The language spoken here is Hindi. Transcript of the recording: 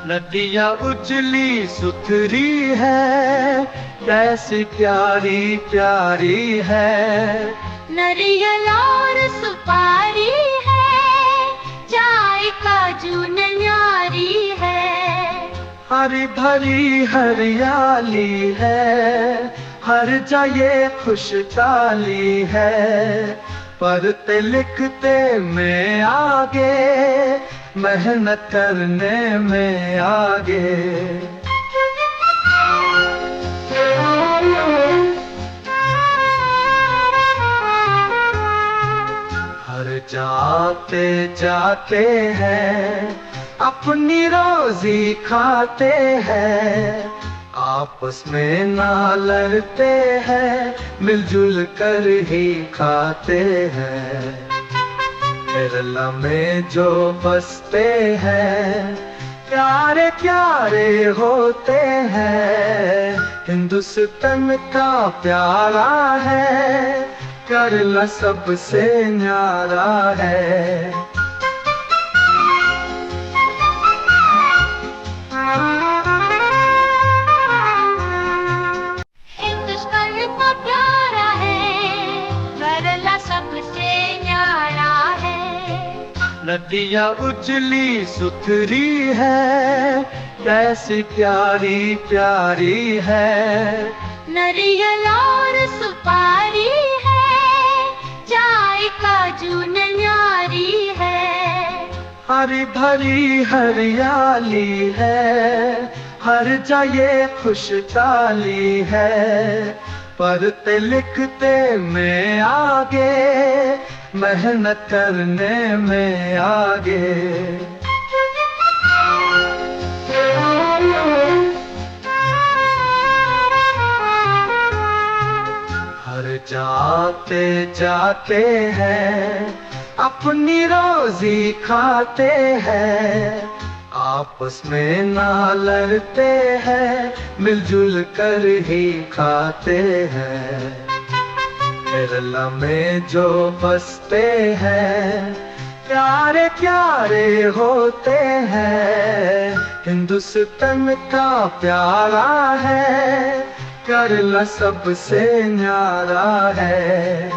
नदियाँ उजली सुथरी है, कैसी प्यारी प्यारी है। नारियल और सुपारी है, चाय काजू न्यारी है। हरी भरी हरियाली है, हर जगह खुशहाली है। पढ़ते लिखते में आगे, मेहनत करने में आगे। हर जाते जाते हैं, अपनी रोजी खाते हैं। आपस में ना लड़ते हैं, मिलजुल कर ही खाते हैं। केरला में जो बसते हैं, प्यारे प्यारे होते हैं। हिंदुस्तान का प्यारा है, केरला सबसे न्यारा है। हिंदुस्तान का प्यारा है, केरला सबसे न्यारा है। नदियाँ उजली सुथरी है, कैसी प्यारी प्यारी है। नारियल और सुपारी है, चाय काजू न्यारी है। हरी भरी हरियाली है, हर जगह खुशहाली है। पढ़ते लिखते में आगे, मेहनत करने में आगे। हर जाते जाते हैं, अपनी रोजी खाते हैं। आपस में ना लड़ते हैं, मिलजुल कर ही खाते हैं। केरला में जो बसते हैं, प्यारे प्यारे होते हैं। हिंदुस्तान का प्यारा है, केरला सबसे न्यारा है।